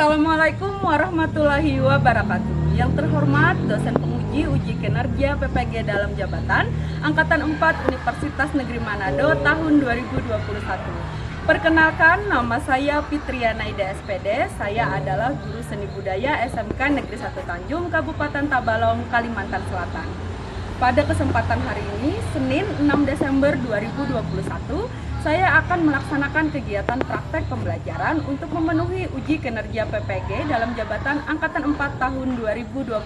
Assalamualaikum warahmatullahi wabarakatuh. Yang terhormat dosen penguji uji kinerja PPG dalam jabatan Angkatan 4 Universitas Negeri Manado tahun 2021. Perkenalkan, nama saya Fitriana Ida SPD. Saya adalah guru seni budaya SMK Negeri 1 Tanjung, Kabupaten Tabalong, Kalimantan Selatan. Pada kesempatan hari ini, Senin 6 Desember 2021, saya akan melaksanakan kegiatan praktek pembelajaran untuk memenuhi uji kinerja PPG dalam jabatan Angkatan 4 tahun 2021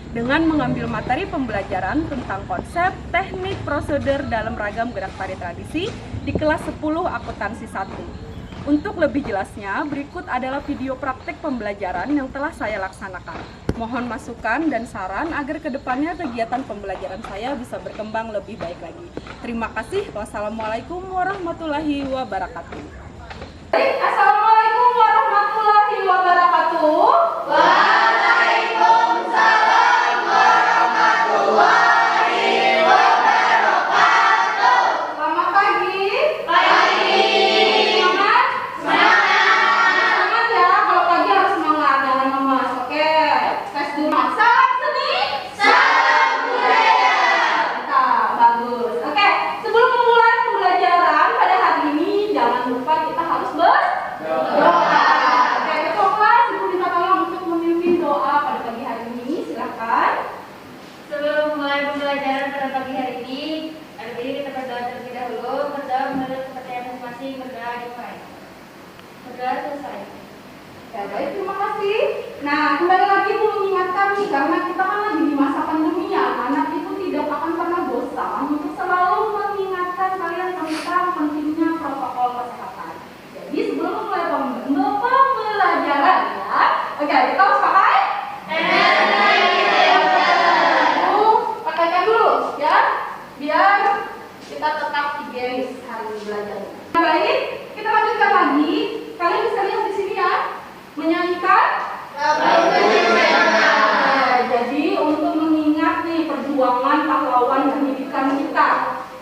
dengan mengambil materi pembelajaran tentang konsep, teknik, prosedur dalam ragam gerak tari tradisi di kelas 10 akuntansi 1. Untuk lebih jelasnya, berikut adalah video praktek pembelajaran yang telah saya laksanakan. Mohon masukan dan saran agar kedepannya kegiatan pembelajaran saya bisa berkembang lebih baik lagi. Terima kasih. Wassalamualaikum warahmatullahi wabarakatuh. Assalamualaikum warahmatullahi wabarakatuh. Waalaikumsalam warahmatullahi wabarakatuh. Selamat pagi. Pagi. Semangat? Semangat ya. Kalau pagi harus semangat, jangan lemas. Oke. Tes dulu. Salam seni. Salam budaya. Mantap, bagus. Oke. Sebelum memulai pembelajaran pada hari ini, jangan lupa kita harus berdoa. Oke, ketua kelas ibu minta tolong untuk memimpin doa pada pagi hari ini. Silakan. Sebelum mulai pembelajaran pada pagi hari ini, kita berdoa terlebih dahulu. Berdoa menurut kepercayaan masing-masing, berdoa dimulai. Berdoa selesai. Ya, baik, terima kasih. Nah, kembali lagi Bu mengingatkan nih, karena kita kan lagi di masa pandemi ya, anak itu tidak akan pernah bosan untuk selalu mengingatkan kalian tentang pentingnya protokol kesehatan. Jadi sebelum mulai pembelajaran ya, oke, kita harus pakai pakaikan dulu ya, biar kita tetap higienis hari ini belajarnya. Nah, baik, kita lanjutkan lagi. Kalian bisa lihat di sini ya, menyanyikan. Jadi untuk mengingat nih perjuangan pahlawan pendidikan kita.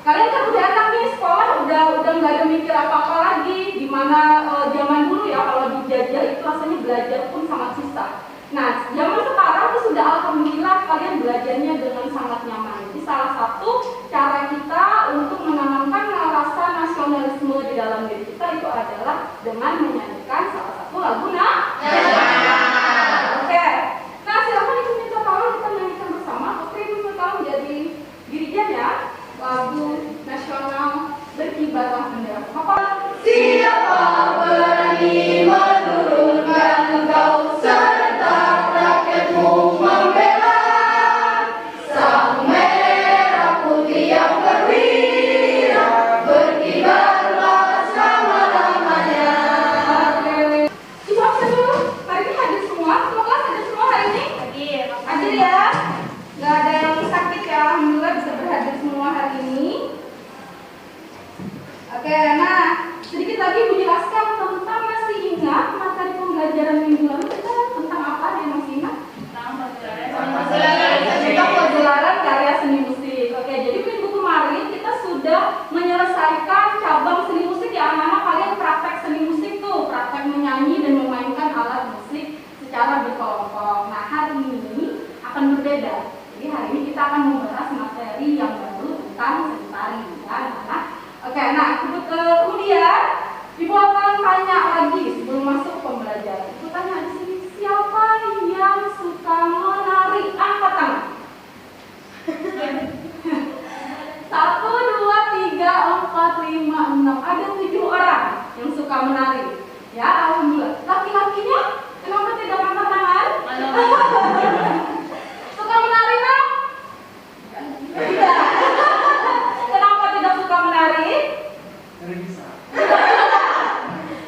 Kalian kan udah enak nih sekolah, udah nggak ada mikir apa-apa lagi. Dimana zaman dulu ya kalau dijajah itu rasanya belajar pun sangat susah. Nah, zaman sekarang tuh sudah alhamdulillah kalian belajarnya dengan sangat nyaman. Jadi salah satu cara kita untuk menanamkan rasa nasionalisme di dalam diri kita itu adalah dengan menyanyikan salah satu lagu Oke. Nah, silakan Ibu minta tolong kita nyanyikan bersama. Oke, Ibu minta tolong jadi dirijen ya. Lagu nasional Berkibarlah Bendera. Apa? Siapa berani menurunkan engkau serta rakyatmu membela sang merah putih yang perwira, berkibarlah selama-lamanya. Ibu absen dulu. Hari ini hadir semua? Semua kelas hadir semua hari ini? Hadir ya. Gak ada yang sakit ya, alhamdulillah bisa berhadir semua hari ini. Oke, nah sedikit lagi Ibu jelaskan tentang, masih ingat materi pembelajaran minggu lalu kita tentang apa yang masih ingat? Tentang pelajaran karya seni musik. Oke, jadi minggu kemarin kita sudah menyelesaikan cabang seni musik ya, anak-anak. Kalian praktek seni musik tuh, praktek menyanyi dan memainkan alat musik secara berkelompok. Nah, hari ini akan berbeda. Jadi hari ini kita akan membahas materi yang baru tentang seni tari ya, anak-anak. Oke, nah kemudian Ibu akan tanya lagi sebelum masuk pembelajaran. Ibu tanya di sini, siapa yang suka menari? Angkat tangan. 1, 2, 3, 4, 5, 6. Ada 7 orang yang suka menari. Ya, alhamdulillah. Laki-lakinya kenapa tidak angkat tangan? Suka menari nak? Tidak. Kenapa tidak suka menari?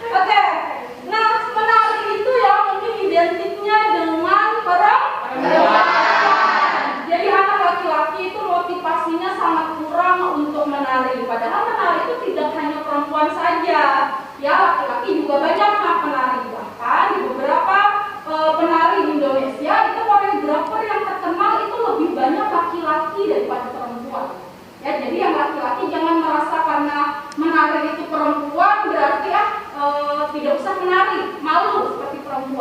Oke. Nah, menari itu ya mungkin identiknya dengan perempuan. Jadi anak laki-laki itu motivasinya sangat kurang untuk menari. Padahal menari itu tidak hanya perempuan saja. Ya, laki-laki juga banyak penari. Bahkan di beberapa penari di Indonesia itu koreografer yang terkenal itu lebih banyak laki-laki daripada perempuan. Ya, jadi yang laki-laki jangan merasa karena menari itu perempuan berarti tidak usah menari, malu seperti perempuan.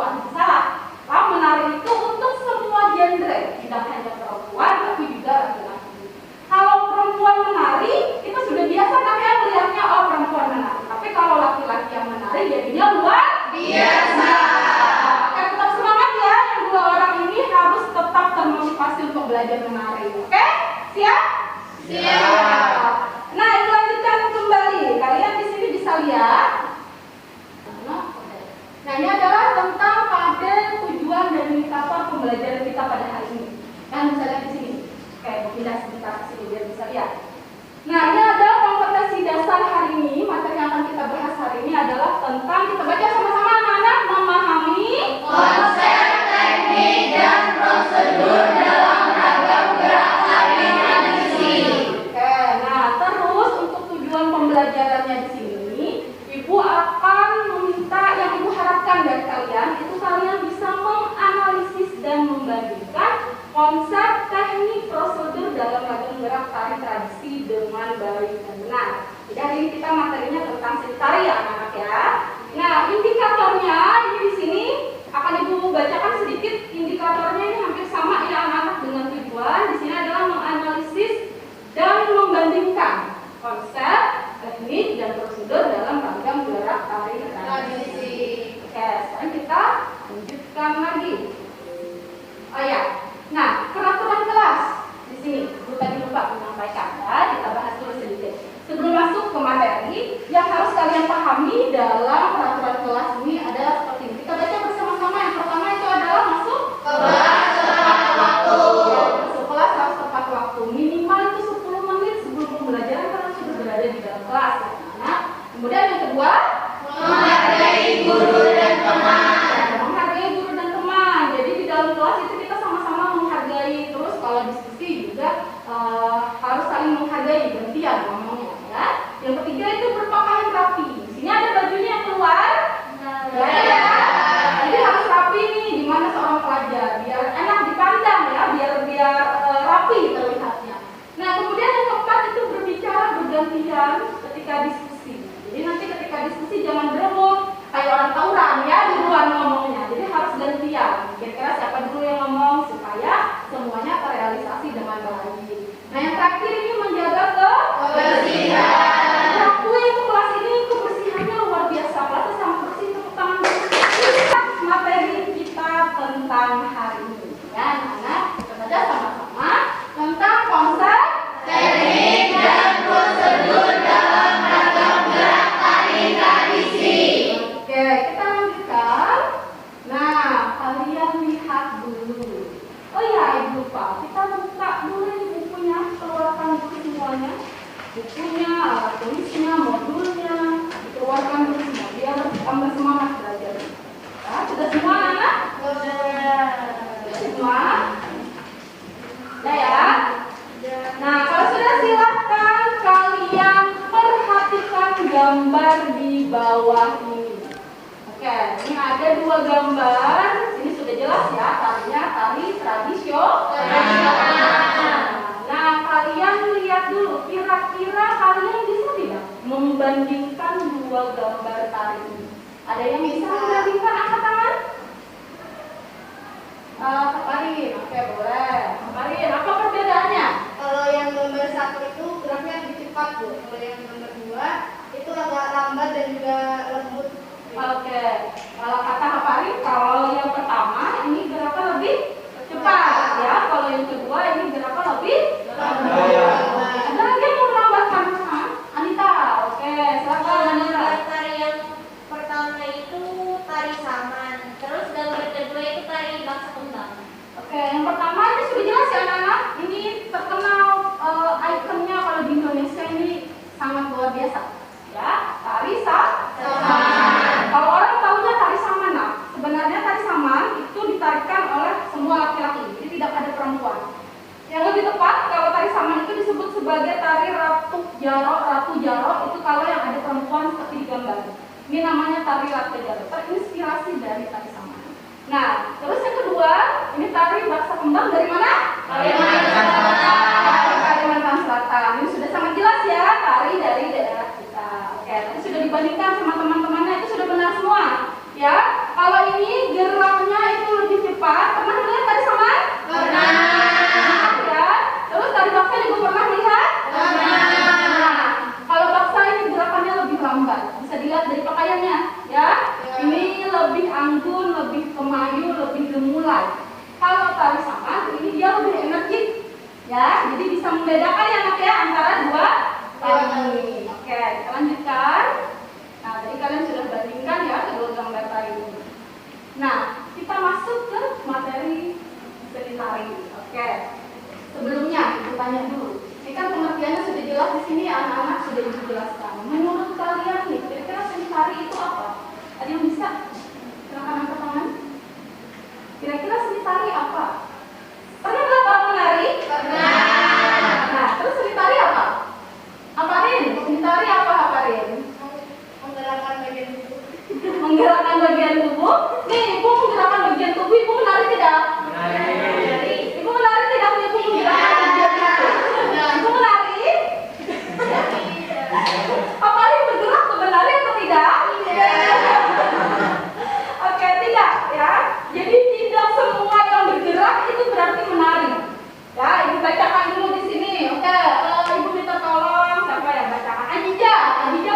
Siap? Siap. Nah, dilanjutkan kembali. Kalian di sini bisa lihat. Nah, ini adalah tentang pada tujuan dan indikator pembelajaran kita pada hari ini. Kan bisa lihat di sini. Oke, mau pindah sebentar ke sini biar bisa lihat. Nah, ini ada kompetensi dasar hari ini. Materi yang akan kita bahas hari ini adalah tentang, kita baca sama-sama anak-anak, memahami Konsep, teknik, dan prosedur dalam ragam gerak tarik tradisi. Oke, nah terus untuk tujuan pembelajarannya di sini, Ibu akan meminta, yang Ibu harapkan dari kalian, itu kalian bisa menganalisis dan membandingkan konsep, teknik, prosedur dalam ragam gerak tari tradisi dengan baik dan benar. Jadi hari ini kita materinya tentang seni tari ya anak-anak ya. Nah, indikatornya ini di sini akan Ibu bacakan sedikit. Indikatornya ini hampir sama ya anak-anak dengan tujuan. Di sini adalah menganalisis dan membandingkan konsep, teknik, dan prosedur dalam ragam gerak tari tradisi. Oke, sekarang kita lanjutkan lagi. Oh ya, nah peraturan kelas di sini. Ibu tadi lupa menyampaikan ya, kita bahas dulu sedikit. Sebelum masuk ke materi, yang harus kalian pahami dalam peraturan kelas ini adalah seperti ini. Kita baca bersama-sama. Yang pertama itu adalah masuk Kelas tepat waktu. Ya, masuk kelas harus tepat waktu. Minimal itu 10 menit sebelum pembelajaran kalian sudah berada di dalam kelas. Nah, kemudian yang kedua, Menghargai guru dan teman. menghargai guru dan teman. Jadi di dalam kelas itu kita sama-sama menghargai. Terus kalau diskusi juga harus saling menghargai, gantian ngomongnya ya. Yang ketiga itu berpakaian rapi. Di sini ada bajunya yang keluar. Ya. Jadi harus rapi nih di mana seorang pelajar biar enak dipandang ya, biar rapi terlihatnya. Nah, kemudian yang keempat itu berbicara bergantian ketika diskusi. Jadi nanti ketika diskusi jangan berebut kayak orang tawuran ya, duluan ngomongnya. Jadi harus gantian. Kira-kira siapa dulu yang ngomong supaya semuanya terrealisasi dengan baik. Nah, yang terakhir ini menjaga kebersihan. Aku itu kelas ini kebersihannya luar biasa. Kelasnya sangat bersih, tepuk tangan dulu. Materi kita tentang hari ini ya anak-anak, kita baca sama-sama tentang konsep, Teknik dan prosedur dalam ragam gerak tari tradisi. Oke, kita lanjutkan. Nah, kalian lihat dulu. Oh ya, Ibu lupa, kita buka dulu ini bukunya, keluarkan dulu semuanya. Bukunya, alat tulisnya, modulnya, dikeluarkan dulu semua. Biar tambah semangat belajar. Nah, sudah semua anak? Sudah semua? Udah ya? Nah, kalau sudah silakan kalian perhatikan gambar di bawah ini. Oke, ini ada 2 gambar. Ini sudah jelas ya, tarinya tari tradisional. Nah, kalian lihat dulu, kira-kira kalian bisa tidak membandingkan 2 gambar tari ini? Ada yang bisa membandingkan, angkat tangan? Kak Karin, oke boleh. Kak Karin, apa perbedaannya? Kalau yang gambar 1 itu geraknya lebih cepat, Bu. Kalau yang gambar 2 itu agak lambat dan juga lembut. Oke, kalau kata Kak Karin, kalau yang pertama ini geraknya lebih cepat ya. Kalau yang kedua ini geraknya lebih lambat. Ada lagi yang mau menambahkan? Anita, oke, silakan Anita. Gambar tari yang pertama itu tari saman. Terus gambar kedua itu tari bangsa kembang. Oke, yang pertama ini sudah jelas ya anak-anak. Ini terkenal ikonnya kalau di Indonesia ini sangat luar biasa. Ya, tari saman. Kalau orang tahunya tari saman, nah, sebenarnya tari saman itu ditarikan oleh semua laki-laki, jadi tidak ada perempuan. Yang lebih tepat, kalau tari saman itu disebut sebagai tari ratu jaro itu kalau yang ada perempuan seperti di gambar. Ini namanya tari ratu jaro, terinspirasi dari tari saman. Nah, terus yang kedua, ini tari baksa kembang dari mana? Kalimantan Selatan. Kalimantan Selatan. Ini sudah sangat jelas ya, tari dari daerah kita. Oke, tadi sudah dibandingkan sama teman-temannya, itu sudah benar semua. Ya, kalau ini geraknya itu lebih cepat. Pernah melihat tari saman? Pernah. Ya. Terus tari baksa juga pernah lihat? Pernah. Nah, kalau baksa ini gerakannya lebih lambat. Bisa dilihat dari pakaiannya, ya. Ini lebih anggun, lebih kemayu, lebih gemulai. Kalau tari saman ini dia lebih energik. Ya, jadi bisa membedakan ya Nak ya antara dua warna ini. Oke, kita lanjutkan. Nah, tadi kalian sudah bandingkan ya kedua gambar tadi. Nah, kita masuk ke materi seni tari. Oke. Sebelumnya kita tanya dulu. Ini kan pengertiannya sudah jelas di sini, anak-anak sudah Ibu jelaskan. Menurut kalian nih, kira-kira seni tari itu apa? Ada yang bisa? Silakan angkat tangan. Kira-kira seni tari apa? Pernah nggak kalau menari? Pernah. Nah, terus seni tari apa? Apa Rin? Seni tari apa Rin? Menggerakkan bagian tubuh. Menggerakkan bagian tubuh. Nih, Ibu menggerakkan bagian tubuh. Ibu menari tidak? Menari. Ibu menari tidak? Ibu menggerakkan bagian tubuh. Ibu menari? Apa Rin bergerak ke menari atau tidak? Oke, tidak ya. Jadi tidak semua yang bergerak itu berarti menari. Ya, Ibu bacakan dulu di sini. Oke, Ibu minta tolong siapa yang bacakan? Ajija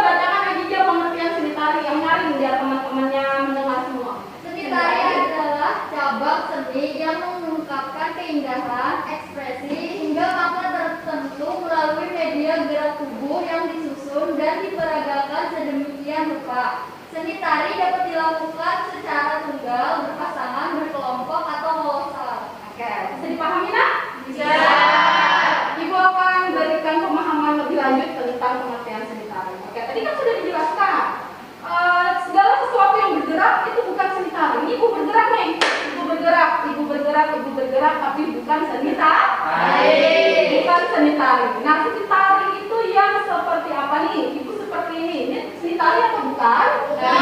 bacakan Ajija pengertian seni tari yang nyaring biar teman-temannya mendengar semua. Seni tari adalah cabang seni yang mengungkapkan keindahan, ekspresi, hingga makna tertentu melalui media gerak tubuh yang disusun dan diperagakan sedemikian rupa. Seni tari dapat dilakukan secara tunggal, berpasangan, berkelompok, atau kolosal. Oke, bisa dipahami nak? Bisa. Ibu akan berikan pemahaman lebih lanjut tentang pengertian seni tari. Oke, tadi kan sudah dijelaskan. Segala sesuatu yang bergerak itu bukan seni tari. Ibu bergerak nih, ibu bergerak, tapi bukan seni tari. Bukan seni tari. Nah, seni tari itu yang seperti apa nih? Ibu seperti ini. Ini seni tari atau bukan? Bukan.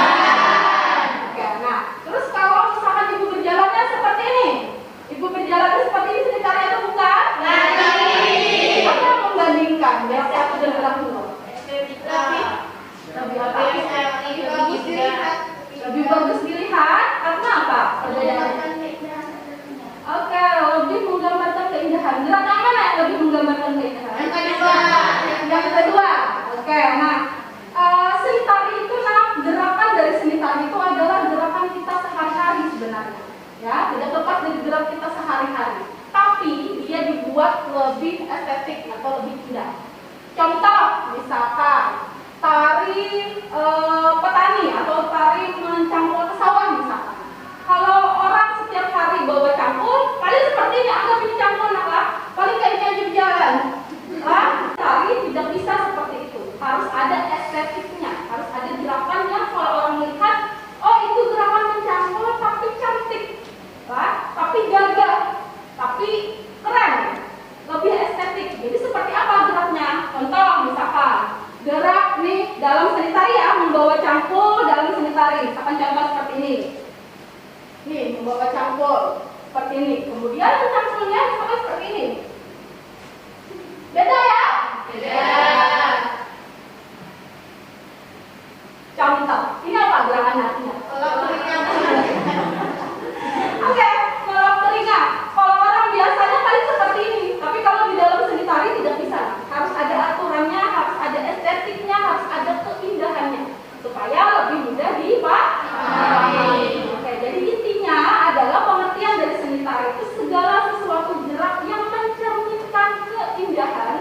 Oke, nah, terus kalau misalkan ibu berjalannya seperti ini, ibu berjalannya seperti ini seni tari atau bukan? Apa yang membandingkan? Biar aku dengar dulu. Lebih apa? Lebih bagus dilihat karena apa? Perbedaannya. Oke, lebih menggambarkan keindahan. Gerak yang mana yang lebih menggambarkan keindahan? Yang kedua. Oke, nah seni tari itu gerakan dari seni tari itu adalah gerakan kita sehari-hari sebenarnya. Ya, tidak lepas dari gerak kita sehari-hari. Tapi dia dibuat lebih estetik atau lebih indah. Contoh, misalkan tari petani atau tari mencangkul ke sawah misalkan. Kalau orang setiap hari bawa cangkul, paling seperti ini, anggap ini cangkul nak lah, paling kayak ini aja berjalan. Tari tidak bisa seperti itu. Harus ada estetiknya, harus ada gerakannya. Kalau orang melihat, oh itu gerakan mencangkul tapi cantik, tapi gagah, tapi keren, lebih estetik. Jadi seperti apa geraknya? Contoh misalkan gerak nih dalam seni tari ya, membawa cangkul dalam seni tari. Misalkan contoh seperti ini. Nih, membawa cangkul seperti ini. Kemudian cangkulnya misalkan seperti ini. Beda ya? Beda. Contoh, ini apa gerakan hatinya? Oke, ngelap telinga. Kalau orang biasanya paling seperti ini. Tapi kalau di dalam seni tari tidak bisa. Harus ada aturannya, harus ada estetiknya, harus ada keindahannya supaya lebih mudah dipahami. Oke, jadi intinya adalah pengertian dari seni tari itu segala sesuatu gerak yang mencerminkan keindahan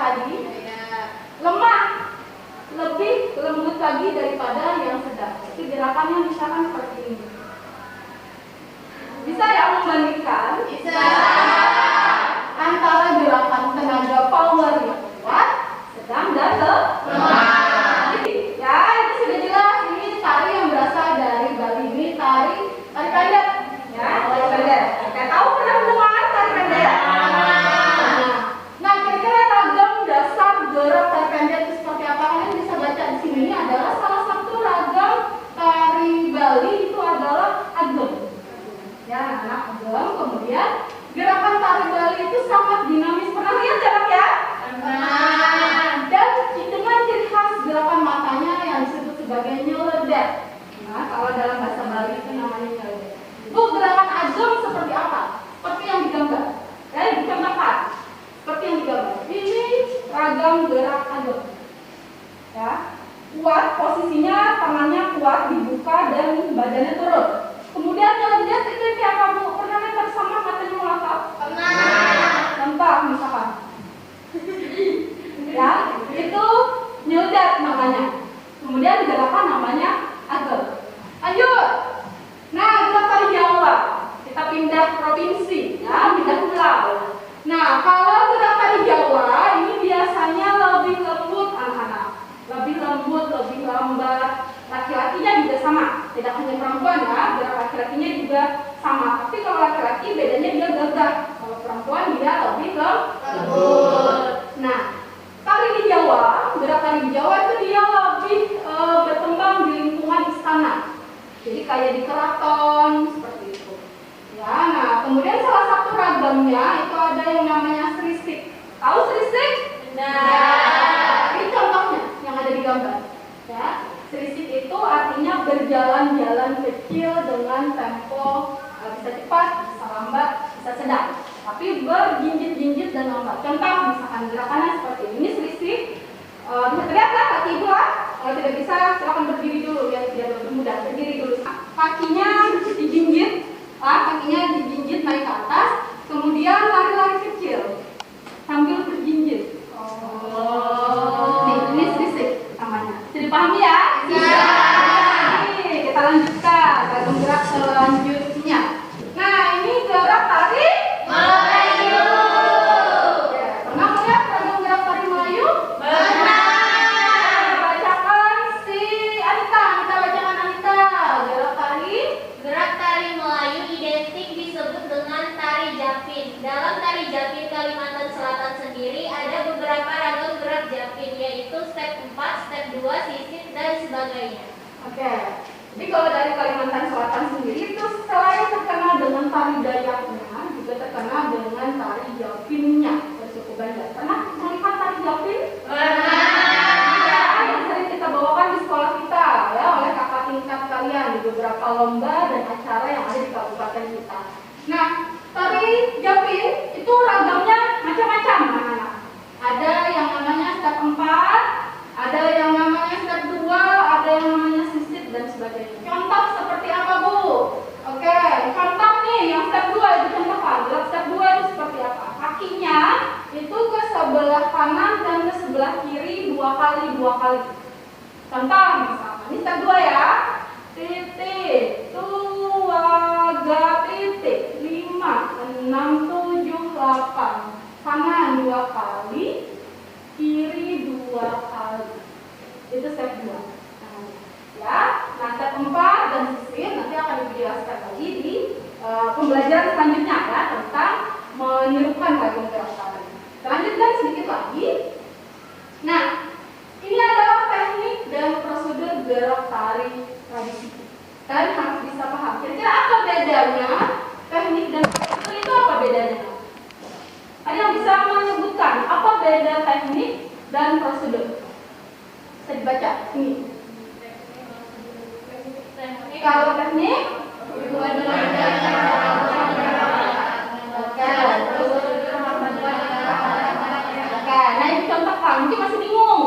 tadi? Lemah, lebih lembut lagi daripada yang sedang. Jadi gerakannya misalkan seperti ini. Bisa ya membandingkan? Bisa. Antara gerakan tenaga power yang kuat, sedang dan lemah. Ya, itu sudah jelas. Ini tari yang berasal dari Bali. Ini tari pendek. Ya, tari pendek. Kita tahu pernah mendengar tari pendek? Nah, kira-kira ragam dasar gerak tari pendek itu seperti apa? Kalian bisa baca di sini. Ini adalah salah satu ragam tari Bali, itu adalah ageng. Ya, anak ageng. Kemudian gerakan tari Bali itu sangat dinamis. Pernah lihat jarak ya? Dan dengan ciri khas gerakan matanya yang disebut sebagai nyeledet. Nah, kalau dalam bahasa Bali itu namanya nyeledet. Bu, gerakan ageng seperti apa? Seperti yang digambar. Ya, dicontohkan. Seperti yang digambar. Ini ragam gerak ageng. Ya, kuat posisinya, tangannya kuat dibuka dan badannya turun. Kemudian nyeledet itu kayak apa, Bu? Pernah lihat bersama matanya melangkap? Pernah. Contoh misalkan. Ya, itu nyeledet namanya. Kemudian gerakan namanya ageng. Lanjut. Nah, gerak tari Jawa. Kita pindah provinsi, ya, pindah pulau. Nah, kalau gerak tari Jawa ini biasanya lebih lembut anak-anak. Lebih lembut, lebih lambat. Laki-lakinya juga sama. Tidak hanya perempuan ya, gerak laki-lakinya juga sama. Tapi kalau laki-laki bedanya dia gagah. Kalau perempuan dia lebih lembut. Nah, tari di Jawa, gerak tari di Jawa itu dia lebih berkembang di lingkungan istana. Jadi kayak di keraton seperti itu. Ya, nah kemudian salah satu ragamnya itu ada yang namanya srisik. Tahu srisik? Nah, ini contohnya yang ada di gambar. Ya, srisik itu artinya berjalan-jalan kecil dengan tempo bisa cepat, bisa lambat, bisa sedang. Tapi berjinjit-jinjit dan lambat. Contoh misalkan gerakannya seperti ini srisik. Bisa terlihat lah kaki ibu lah. Kalau tidak bisa silakan berdiri dulu ya, biar lebih mudah. Berdiri dulu. Kakinya dijinjit, kakinya dijinjit naik ke atas. Kemudian lari-lari kecil sambil berjinjit. Nih, ini srisik namanya. Bisa dipahami ya? Iya. Nih, kita lanjutkan ragam gerak selanjutnya. Nah, ini gerak tari Melayu. Ya, pernah melihat ragam gerak tari Melayu? Pernah. Bacakan si Anita. Kita bacakan Anita. Gerak tari Melayu identik disebut dengan tari Japin. Dalam tari Japin Kalimantan Selatan sendiri ada beberapa ragam gerak Japin, yaitu step 4, step 2, sisir, dan sebagainya. Oke. Jadi kalau dari Kalimantan Selatan sendiri itu selain terkenal dengan tari Dayaknya, juga terkenal dengan tari Japinnya bersuku Banda. Pernah melihat tari Japin? Pernah. Ya, yang sering kita bawakan di sekolah kita ya oleh kakak tingkat kalian di beberapa lomba dan acara yang ada di kabupaten kita. Nah, tari Japin itu ragamnya macam-macam, anak-anak. Ada yang namanya step 4, ada yang namanya step 2, ada yang namanya sisir dan sebagainya. Contoh seperti apa, Bu? Oke, contoh nih yang step 2 itu contohkan. Gerak step 2 itu seperti apa? Kakinya itu ke sebelah kanan dan ke sebelah kiri 2 kali. Contoh misalnya, ini step 2 ya. Titik, tuaga titik, 5, 6, 7, 8. Kanan 2 kali, kiri 2 kali. Itu step 2. Ya, nah step 4 dan sisir nanti akan dijelaskan lagi di pembelajaran selanjutnya ya tentang menirukan ragam gerak tari. Lanjutkan sedikit lagi. Nah, ini adalah teknik dan prosedur gerak tari tradisi. Kalian harus bisa paham. Kira-kira apa bedanya teknik dan prosedur itu apa bedanya? Ada yang bisa menyebutkan apa beda teknik dan prosedur? Bisa dibaca ini. Kalau teknik, nah ini contohkan, mungkin masih bingung.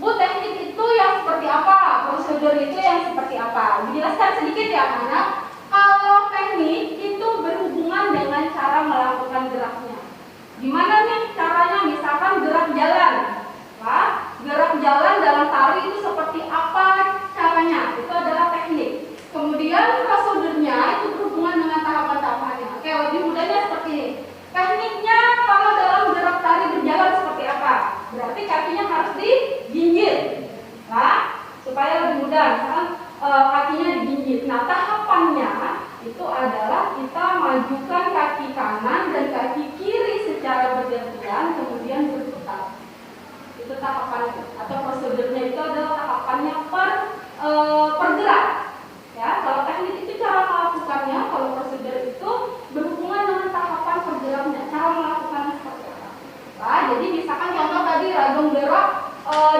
Bu, teknik itu yang seperti apa? Prosedur itu yang seperti apa? Dijelaskan sedikit ya, anak. Kalau teknik itu berhubungan dengan cara melakukan geraknya. Gimana nih caranya? Misalkan gerak jalan. tapi kakinya harus digigit. Nah, supaya lebih mudah, misalkan kakinya digigit. Nah, tahapannya itu adalah kita majukan kaki kanan dan kaki kiri secara bergantian, kemudian berputar. Itu tahapannya, atau prosedurnya itu adalah tahapannya per gerak. Ya, kalau teknik itu cara melakukannya, kalau prosedur itu berhubungan dengan tahapan pergeraknya, cara melakukannya seperti apa. Nah, jadi misalkan contoh tadi ragam gerak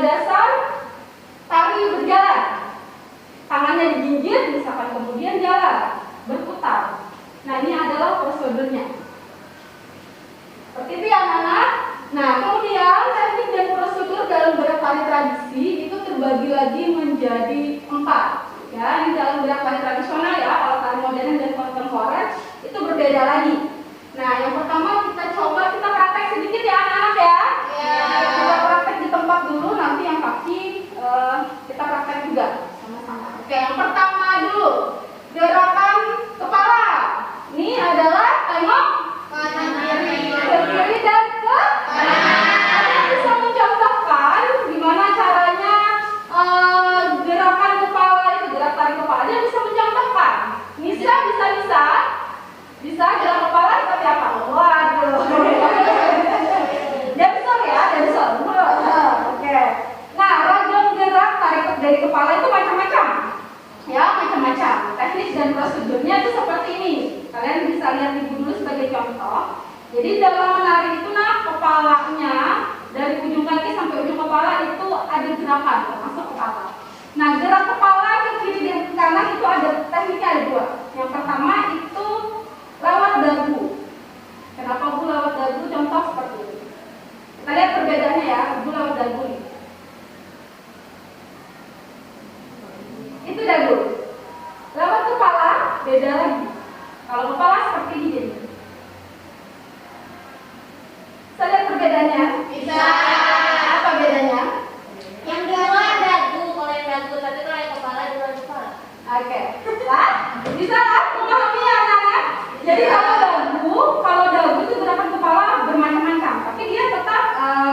dasar tari berjalan, tangannya digigit, misalkan kemudian jalan, berputar. Nah, ini adalah prosedurnya. Seperti itu ya anak-anak. Nah, kemudian teknik dan prosedur dalam gerak tari tradisi itu terbagi lagi menjadi 4. Ya, ini dalam gerak tari tradisional ya, kalau tari modern dan kontemporer itu berbeda lagi. Nah, yang pertama kita praktek sedikit ya anak-anak ya. Kita praktek di tempat dulu, nanti yang kaki kita praktek juga sama-sama. Oke, yang pertama dulu gerakan kepala. Ini adalah tengok Kanan kiri. ke kiri dan ke kanan. Ada bisa mencontohkan gimana caranya gerakan kepala itu, gerak tarik kepala. Dia bisa mencontohkan. Bisa gerak kepala seperti apa? Waduh. Dancer ya, dancer. Oke. Nah, ragam gerak tarik dari kepala itu macam-macam. Ya, macam-macam. Teknis dan prosedurnya itu seperti ini. Kalian bisa lihat ibu dulu sebagai contoh. Jadi dalam menari itu kepalanya dari ujung kaki sampai ujung kepala itu ada gerakan, termasuk kepala. Nah, gerak kepala ke kiri dan ke kanan itu ada tekniknya, ada 2. Yang pertama itu lewat dagu. Kenapa Bu lewat dagu? Contoh seperti ini. Kita lihat perbedaannya ya, Bu lewat dagu nih. Itu dagu. Lewat kepala beda lagi. Kalau kepala seperti ini. Kita lihat perbedaannya. Bisa. Apa bedanya? Yang kedua dagu, kalau yang dagu, tapi kalau yang kepala di luar kepala. Oke. Lah, bisa lah memahaminya anak-anak. Jadi kalau dagu itu gerakan kepala bermacam-macam, tapi dia tetap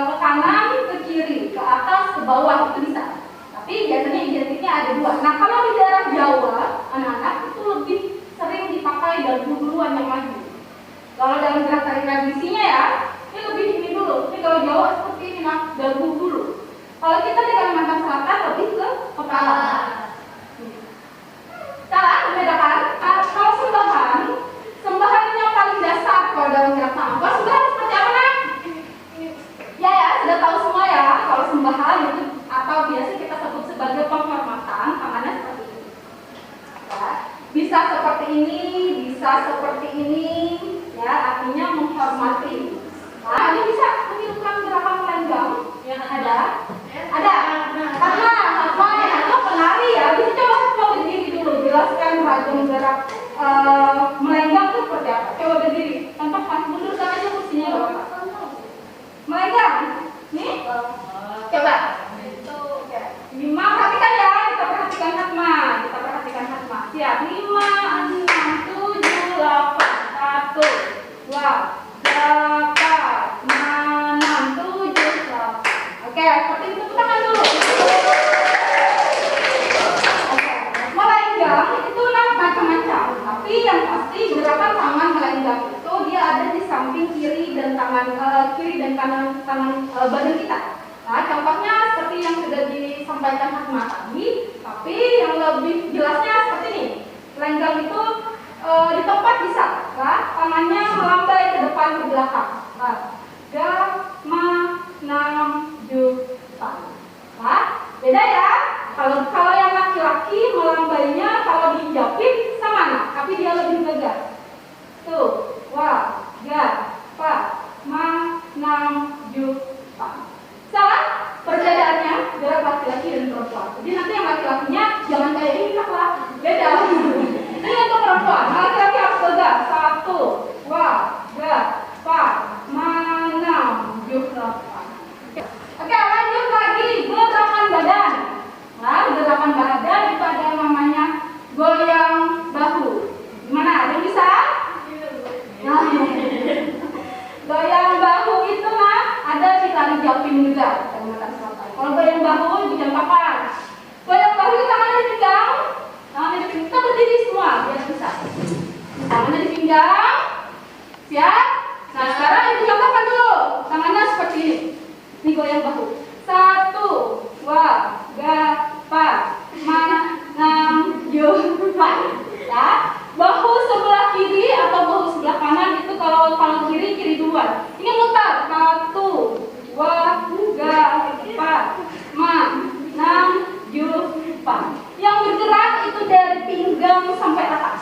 ke kanan, ke kiri, ke atas, ke bawah itu bisa. Tapi biasanya identiknya ada 2. Nah, kalau di daerah Jawa, anak-anak itu lebih sering dipakai dagu duluan yang maju. Kalau dalam gerak tari tradisinya ya, ini lebih ini dulu. Tapi kalau Jawa seperti ini, dagu dulu. Kalau kita di Kalimantan Selatan lebih ke kepala. Cara membedakan. Kalau sembahan yang paling dasar kalau dalam gerak tangan. Sembahan seperti apa nak? Ya, sudah tahu semua ya. Kalau sembahan itu atau biasa kita sebut sebagai penghormatan, tangannya seperti ini. Ya, bisa seperti ini, bisa seperti ini. Ya, artinya menghormati. Nah, ini bisa menirukan gerakan melenggang yang ada. Karena penari ya. Bisa coba berdiri dulu. Jelaskan ragam gerak melenggang itu seperti apa. Coba berdiri. Contohkan, mundurkan aja kursinya gak apa-apa. Melenggang. Nih. Coba. Oke. 5, perhatikan ya. Kita perhatikan hatma. Siap. 5, 6, 7, 8. 1, 2, 8, 6, 7, 8. Oke, seperti itu tangan dulu. Oke, melenggang itu macam-macam. Tapi yang pasti gerakan tangan melenggang itu dia ada di samping kiri dan kanan badan kita. Nah, contohnya seperti yang sudah disampaikan Hatma tadi, tapi yang lebih jelasnya seperti ini. Melenggang itu di tempat bisa, tangannya melambai ke depan ke belakang. Ga, ma, nam, ju, tan. Beda ya. Kalau yang laki-laki melambainya kalau dijapit sama, tapi dia lebih tegas. Tuh, wa, ga, pa, ma, nam, ju, tan. Salah perbedaannya gerak laki-laki dan perempuan. Jadi nanti yang laki-lakinya jangan kayak ini lah, beda. Ini untuk perempuan, laki-laki harus tegas. 1, wa, ga, pa, ma, nam, ju, tan. Oke, lanjut lagi gerakan badan. Nah, gerakan badan itu ada yang namanya goyang bahu. Gimana? Ada yang bisa? Nah, goyang bahu itu ada di tari japin juga. Kalimantan Selatan. Kalau goyang bahu di jam papan. Goyang bahu itu tangannya dipegang. Tangannya dipegang. Kita berdiri semua biar bisa. Tangannya di pinggang. Siap? Nah sekarang ibu contohkan dulu. Tangannya seperti ini. Ini goyang bahu. 1, 2, 3, 4, 5, 6, 7, 8. Ya. Bahu sebelah kiri atau bahu sebelah kanan itu kalau kiri duluan. Ini mutar. 1, 2, 3, 4, 5, 6, 7, 8. Yang bergerak itu dari pinggang sampai atas.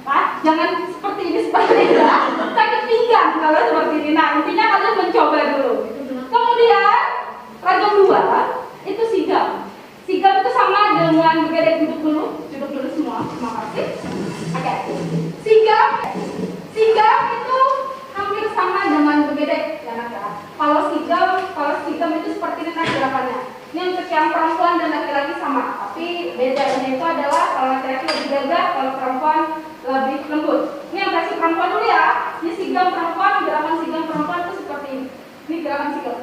Pak, jangan seperti ini ya. Sakit pinggang kalau seperti ini. Nah, intinya kalian mencoba dulu. Kemudian ragam 2 itu sigam. Sigam itu sama dengan bergedek, duduk dulu semua. Terima kasih. Oke. Sigam itu hampir sama dengan bergedek ya anak-anak. Kalau sigam itu seperti ini gerakannya. Ini untuk yang perempuan dan laki-laki sama, tapi bedanya itu adalah kalau laki-laki lebih gagah, kalau perempuan lebih lembut. Ini yang versi perempuan dulu ya. Ini sigam perempuan, gerakan sigam perempuan itu seperti ini. Ini gerakan sigam.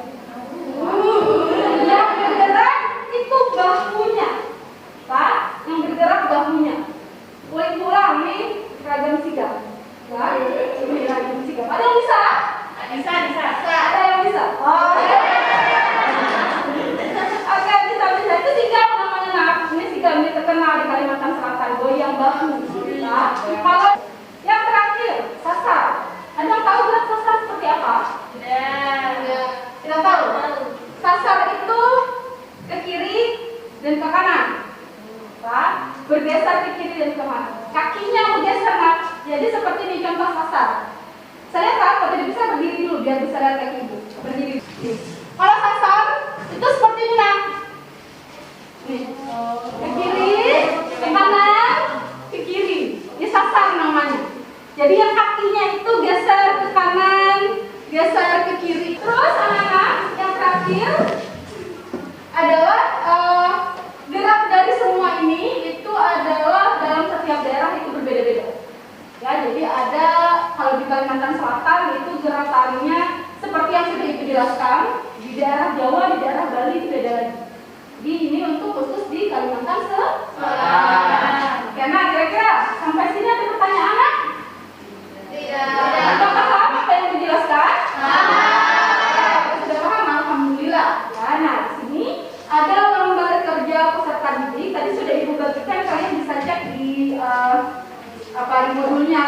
Yang bergerak itu bahunya, Pak. Yang bergerak bahunya. Ulang nih ragam sigam. Ya, ini ragam sigam. Ada yang bisa? Bisa. Ada yang bisa? Oh, oke, bisa. Itu sigam namanya, nak. Ini sigam ini terkenal di Kalimantan Selatan, goyang bahu. Nah, kalau yang terakhir, sasar. Ada yang tahu gerak sasar seperti apa? Tidak tahu. Sasar itu ke kiri dan ke kanan. Pak, bergeser ke kiri dan ke kanan. Kakinya bergeser, nak. Jadi seperti ini contoh sasar. Saya tahu kalau tidak bisa berdiri dulu biar bisa lihat kaki ibu. Berdiri. Kalau sasar itu seperti ini, nak. Nih, ke kiri, ke kanan, ke kiri. Ini sasar namanya. Jadi yang kakinya itu geser ke kanan, geser ke kiri. Terus anak-anak yang terakhir adalah gerak dari semua ini itu adalah dalam setiap daerah itu berbeda-beda. Ya, jadi ada kalau di Kalimantan Selatan itu gerakannya seperti yang sudah Ibu jelaskan. Di daerah Jawa, di daerah Bali itu beda lagi. Jadi ini untuk khusus di Kalimantan Selatan. Oke, nah kira-kira sampai sini ada pertanyaan, anak? Tidak. Sudah paham apa yang dijelaskan? Sudah paham, alhamdulillah. Ya, nah di sini ada lembar kerja peserta didik. Tadi sudah Ibu bagikan, kalian bisa cek di di modulnya.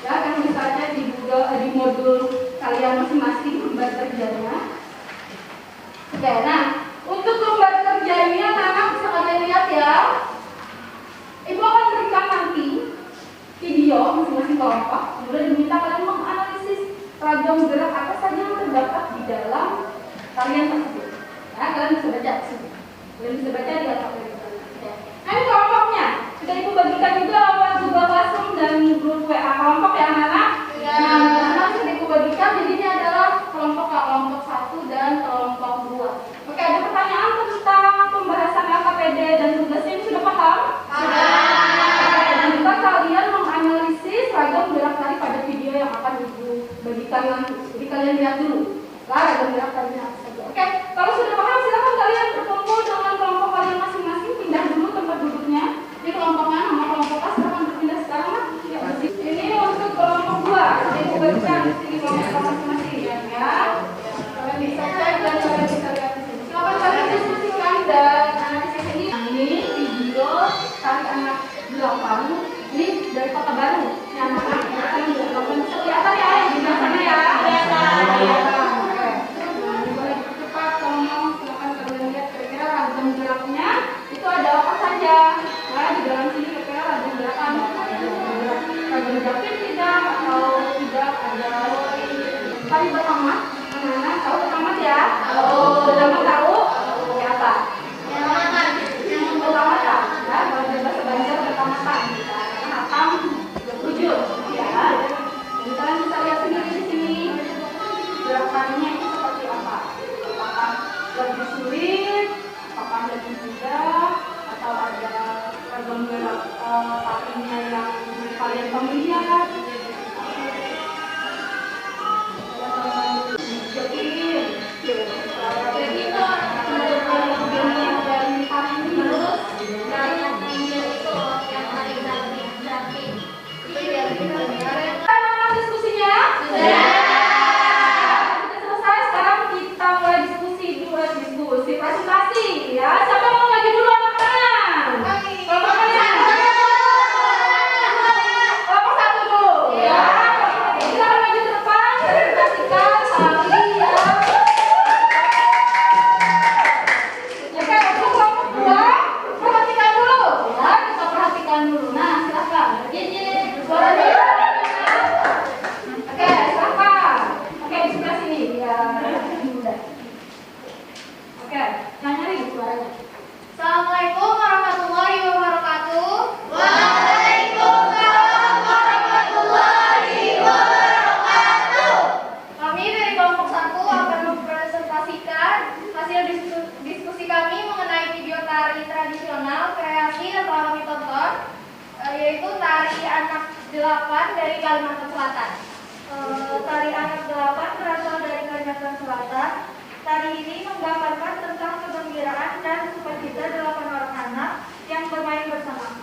Ya, kan misalnya di modul kalian masing-masing lembar kerjanya. Oke, nah untuk lembar kerja ini anak-anak bisa kalian lihat ya. Ibu akan berikan nanti video masing-masing kelompok. Kemudian diminta kalian menganalisis ragam gerak apa saja yang terdapat di dalam tarian tersebut. Ya, kalian bisa baca di sini. Kalian bisa baca di halaman itu. Nah, ini kelompoknya sudah Ibu bagikan juga lewat Google Classroom dan grup WA kelompok ya anak-anak. Nah, anak sudah Ibu bagikan. Jadi ini adalah kelompok 1 dan kelompok 2. Oke, ada pertanyaan tentang pembahasan LKPD dan tugasnya ini sudah paham? Dan juga kalian menganalisis ragam gerak tari pada video yang akan Ibu bagikan nanti. Jadi kalian lihat dulu ragam gerak tarinya apa saja. Oke, kalau sudah paham silakan kalian berkumpul dengan kelompok kalian masing-masing. Pindah dulu tempat duduknya. Ini kelompoknya, nama kelompok A silakan berpindah sekarang, Mas. Ini untuk kelompok 2. Jadi Ibu bagikan di sini kelompok masing-masing ya. Kalian bisa cek dan kalian bisa lihat di sini. Silakan kalian diskusikan dan analisis ini. Nah, ini video tari anak 8. Ini dari Kota Baru. Ini anak-anak yang kalian bisa lakukan. Bisa kelihatan ya di belakangnya ya. Kelihatan. Oke. Nah, ini boleh cepat kalau mau silakan kalian lihat kira-kira ragam geraknya itu ada apa saja. Nah, di dalam sini kira-kira ragam gerakan. Ragam japin tidak atau tidak ada. Tari bertamat. Anak-anak tahu bertamat ya? Bertamat tahu? Oke, apa? Yang bertamat ya? Ya, kalau di bahasa Banjar bertamatan. Hatam 27 ya. Jadi kalian bisa lihat sendiri di sini gerakannya itu seperti apa. Apakah lebih sulit, apakah lebih mudah, atau ada ragam gerak tarinya yang kalian familiar. Jadi diskusi, presentasi ya. Siapa mau maju dulu angkat tangan? Kelompok mana? Kelompok 1 dulu ya. Silakan maju ke depan, presentasikan tari ya. Oke, untuk kelompok 2 perhatikan dulu ya, kita perhatikan dulu. Nah, silakan. Suaranya. Oke, silakan. Oke, di sebelah sini ya. Oke, nyari suaranya. Assalamualaikum warahmatullahi wabarakatuh. Waalaikumsalam warahmatullahi wabarakatuh. Kami dari kelompok 1 akan mempresentasikan hasil diskusi kami mengenai video tari tradisional kreasi yang telah kami tonton, yaitu tari anak 8 dari Kalimantan Selatan. Tari anak 8 berasal dari Kalimantan Selatan. Tari ini menggambarkan tentang kegembiraan dan sukacita 8 orang anak yang bermain bersama.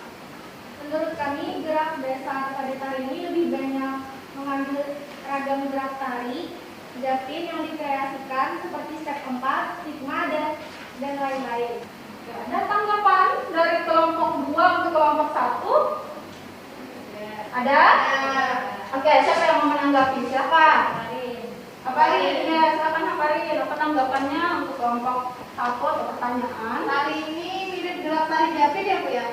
Menurut kami, gerak dasar pada tari ini lebih banyak mengambil ragam gerak tari Japin yang dikreasikan seperti step 4, sigma, dan lain-lain. Ada tanggapan dari kelompok 2 untuk kelompok 1? Ada? Oke, siapa yang mau menanggapi? Siapa? Haparin, ya silakan Haparin. Apa tanggapannya untuk kelompok 1 atau pertanyaan? Tari ini mirip gerak tari Japin ya Bu ya?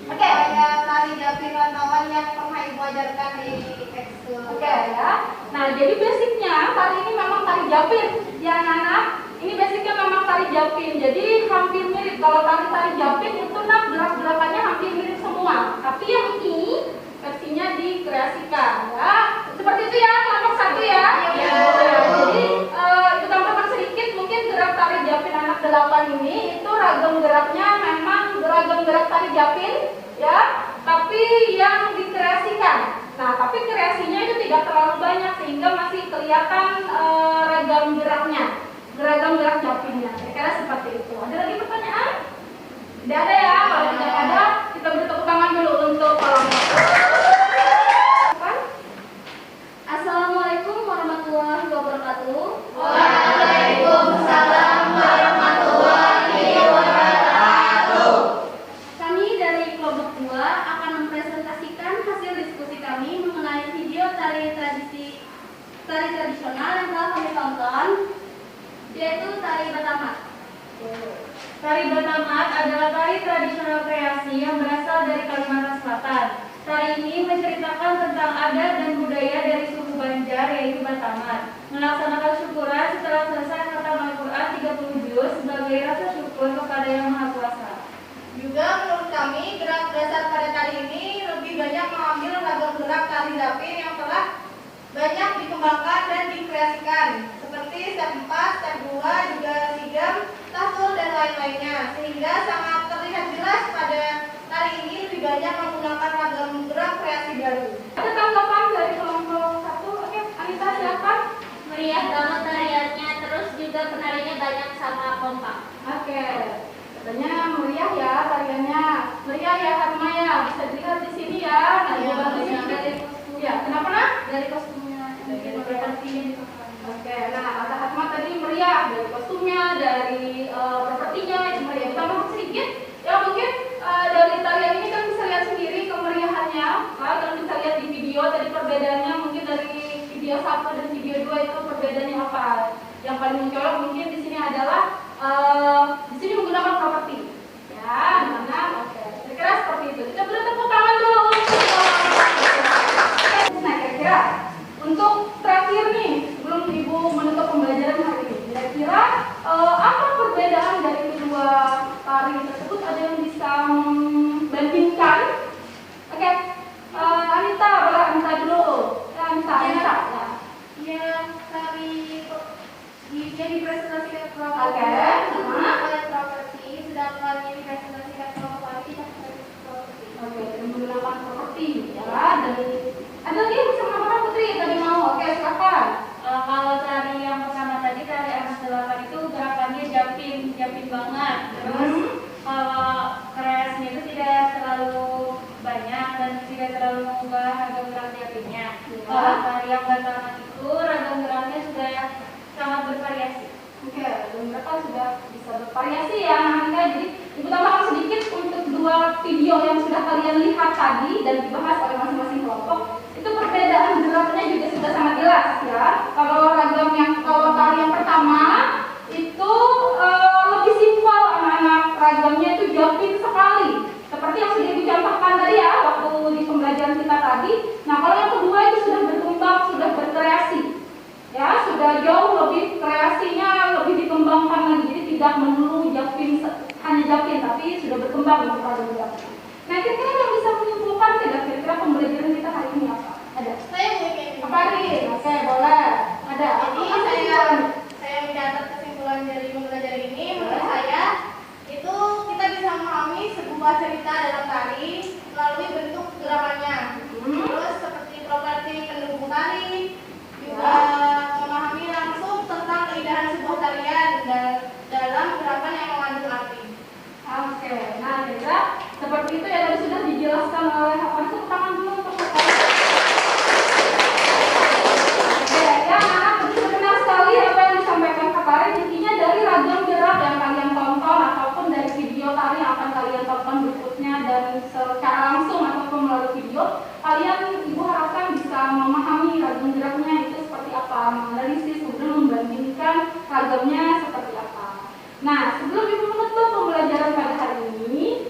Oke. Kayak tari Japin rantauan yang pernah Ibu ajarkan di ekskul. Oke ya. Nah, jadi basicnya tari ini memang tari Japin. Ya anak-anak, ini basicnya memang tari Japin. Jadi hampir mirip. Kalau tari Japin itu gerak-gerakannya hampir mirip semua. Tapi yang ini versinya dikreasikan ya. Seperti itu ya, kelompok 1 ya. Iya. Jadi itu tambahkan sedikit, mungkin gerak tari Japin anak 8 ini itu ragam geraknya memang ragam gerak tari Japin ya, tapi yang dikreasikan. Nah, tapi kreasinya itu tidak terlalu banyak sehingga masih kelihatan ragam geraknya, ragam gerak Japinnya. Kira-kira seperti itu. Ada lagi pertanyaan? Tidak ada ya. Kalau tidak ada, kita beri tepuk tangan dulu untuk kelompok. Assalamualaikum warahmatullahi wabarakatuh. Waalaikumsalam warahmatullahi wabarakatuh. Kami dari kelompok 2 akan mempresentasikan hasil diskusi kami mengenai video tari tradisional yang telah kami tonton, yaitu tari Batamat. Tari Batamat adalah tari tradisional kreasi yang berasal dari Kalimantan Selatan. Tari ini menceritakan tentang adat dan budaya dari suku Banjar, yaitu Batamat. Melaksanakan syukuran setelah selesai khatam Al-Quran 30 juz sebagai rasa syukur kepada Yang Maha Kuasa. Juga menurut kami, gerak dasar pada tari ini lebih banyak mengambil ragam gerak tari Japin yang telah banyak dikembangkan dan dikreasikan, seperti step 4, step 2, juga sigam, tahsul, dan lain-lainnya, sehingga sangat terlihat jelas pada tari ini lebih banyak menggunakan ragam gerak kreasi baru. Ada tanggapan dari kelompok 1? Oke, Anita silakan. Meriah banget tariannya, terus juga penarinya banyak sama kompak. Oke, katanya meriah ya tariannya. Meriah ya Hatma ya, bisa dilihat di sini ya. Nah, Iya, bagusnya meriah. dari kostum. Ya, kenapa nak? Dari kostumnya, Propertinya. Oke, nah kata Hatma tadi meriah dari kostumnya, dari propertinya itu meriah. Ditambah sedikit, ya mungkin dari tarian ini kan bisa lihat sendiri kemeriahannya. Kan bisa lihat di video tadi perbedaannya mungkin dari video 1 dan video 2 itu perbedaannya apa? Yang paling mencolok mungkin di sini adalah di sini menggunakan properti. Ya, mana? Oke. Kira-kira seperti itu. Kita beri tepuk tangan dulu. Nah, kira-kira untuk terakhir nih, sebelum Ibu menutup pembelajaran hari ini, kira-kira apa perbedaan dari kedua tari tersebut? Ada yang bisa membandingkan? Oke, Anita, boleh Anita dulu. Ya, Anita. Ya. ya tari yang dipresentasikan kelompok Oke. oleh properti, sedangkan yang dipresentasikan kelompok lain tidak properti. Oke, dan menggunakan properti, ya. Dan ada lagi yang bisa menambahkan Putri tadi mau? Oke, silakan. Kalau tari yang pertama tadi, tari anak 8 itu gerakannya Japin banget. Terus kalau kreasinya itu tidak terlalu banyak dan tidak terlalu mengubah ragam gerak Japinnya. Kalau tari yang Batamat itu ragam geraknya sudah sangat bervariasi. Oke, dan mereka sudah bisa bervariasi ya anak-anak. Jadi ibu tambahkan sedikit untuk dua video yang sudah kalian lihat tadi dan dibahas oleh masing-masing kelompok. Itu perbedaan geraknya juga sudah sangat jelas ya. Kalau tari yang pertama itu lebih simpel anak-anak, ragamnya itu jumping sekali. Seperti yang sudah dicontohkan tadi ya waktu di pembelajaran kita tadi. Nah, kalau yang kedua itu sudah berkembang, sudah berkreasi. Ya, sudah jauh lebih kreasinya lebih dikembangkan lagi. Jadi tidak melulu hanya jumping, tapi sudah berkembang untuk ragam geraknya. Nah, kira-kira yang bisa menyimpulkan tidak kira-kira pembelajaran kita hari ini apa? Ada? Saya mungkin. Apa Rin? Oke, boleh. Ada. Jadi saya mencatat kesimpulan dari mempelajari ini. Menurut saya itu kita bisa memahami sebuah cerita dalam tari melalui bentuk gerakannya. Terus seperti properti pendukung tari, juga memahami langsung tentang keindahan sebuah tarian dan dalam gerakan yang mengandung arti. Oke, nah kira seperti itu yang tadi sudah dijelaskan oleh apa itu tangan dulu untuk Oke, ya anak begitu benar sekali apa yang disampaikan Kak Karin. Intinya dari ragam gerak yang kalian tonton ataupun dari video tari yang akan kalian tonton berikutnya dan secara langsung ataupun melalui video, kalian ibu harapkan bisa memahami ragam geraknya itu seperti apa, menganalisis kemudian membandingkan ragamnya seperti apa. Nah, sebelum ibu menutup pembelajaran pada hari ini,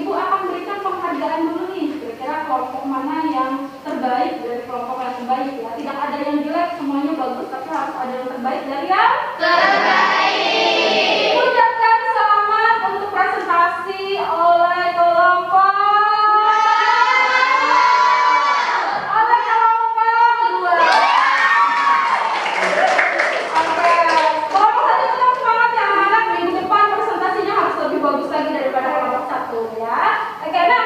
ibu akan berikan penghargaan dulu nih, kira-kira kelompok mana yang terbaik dari kelompok yang terbaik ya. Tidak ada yang jelek, semuanya bagus, tapi harus ada yang terbaik dari yang terbaik. Ucapkan selamat untuk presentasi oleh kelompok dua. Oke, kelompok satu tetap semangat ya anak-anak. Minggu depan presentasinya harus lebih bagus lagi daripada kelompok satu ya. Oke, nah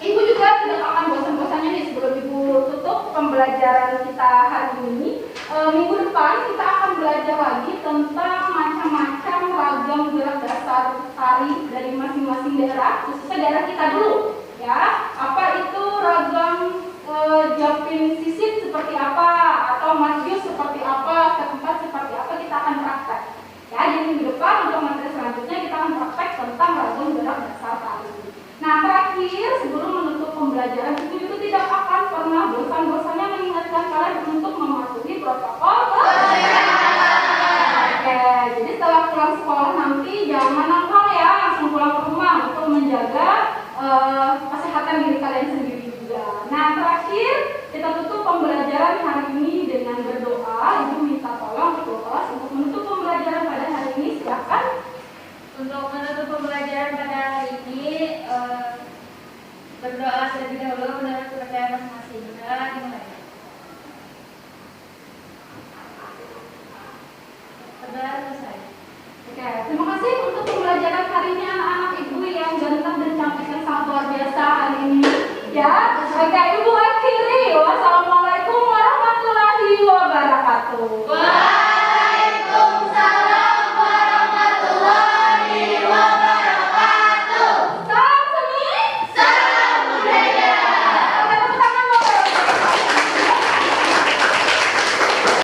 ibu juga tidak akan bosan-bosannya nih sebelum ibu tutup pembelajaran kita hari ini. Minggu depan kita akan belajar lagi tentang macam-macam ragam gerak dasar tari dari masing-masing daerah, khususnya daerah kita dulu ya. Apa itu ragam jumping sisip seperti apa, atau martius seperti apa, keempat seperti apa, kita akan praktek ya. Jadi minggu depan untuk materi selanjutnya kita akan praktek tentang ragam gerak dasar tari. Nah, terakhir sebelum menutup pembelajaran, itu tidak akan pernah bosan-bosannya mengingatkan kalian untuk mematuhi protokol kesehatan. Oke, jadi setelah pulang sekolah nanti jangan nongkrong ya, langsung pulang ke rumah untuk menjaga kesehatan diri kalian sendiri juga. Nah, terakhir kita tutup pembelajaran hari ini dengan berdoa. Ibu minta tolong untuk kelas untuk menutup pembelajaran pada hari ini. Silakan. Untuk menutup pembelajaran pada hari ini, berdoa terlebih dahulu menurut kepercayaan masing-masing. Berdoa dimulai. Berdoa selesai. Oke, terima kasih untuk pembelajaran hari ini anak-anak ibu yang ganteng dan cantik yang sangat luar biasa hari ini. Ya, oke, ibu akhiri. Wassalamualaikum warahmatullahi wabarakatuh.